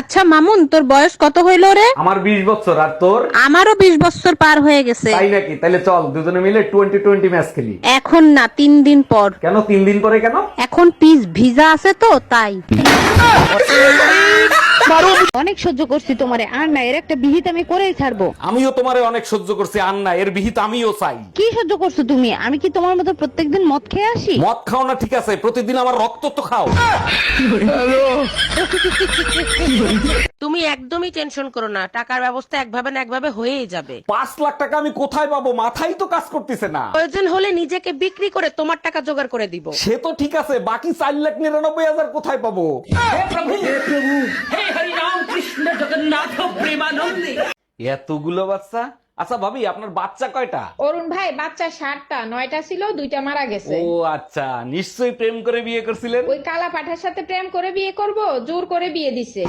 আচ্ছা মামুন, তোর বয়স কত হইল রে? আমার 20 বছর। আর তোর? আমারও 20 বছর পার হয়ে গেছে। তাই নাকি? তাহলে চল দুজনে মিলে 20-20 ম্যাচ খেলি। এখন না, 3 দিন পর। কেন 3 দিন পরে কেন? এখন পিস ভিজা আছে তো তাই। অনেক সহ্য করছি তোমারে, আর না এর একটা বিহিত আমি করেই ছাড়বো। আমিও তোমারে অনেক সহ্য করছি, আর না এর বিহিত আমিও চাই। কি সহ্য করছো তুমি? আমি কি তোমার মতো প্রত্যেকদিন মদ খেয়ে আসি? মদ খাও না ঠিক আছে, প্রতিদিন আমার রক্ত তো খাও। তুমি একদমই টেনশন করো না, টাকার ব্যবস্থা একভাবে না একভাবে হয়েই যাবে। 5 লাখ টাকা আমি কোথায় পাবো? মাথাই তো কাজ করতেছে না। প্রয়োজন হলে নিজেকে বিক্রি করে তোমার টাকা জোগাড় করে দিব। সে তো ঠিক আছে, বাকি 4,99,000 কোথায় পাবো? এতগুলো বাচ্চা? আচ্ছা ভাবি, আপনার বাচ্চা কয়টা? অরুণ ভাই, বাচ্চা 7টা, 9টা ছিল, 2টা মারা গেছে। ও আচ্ছা, নিশ্চয়ই প্রেম করে বিয়ে করছিলেন। ওই কালা পাঠার সাথে প্রেম করে বিয়ে করব, জোর করে বিয়ে দিছে।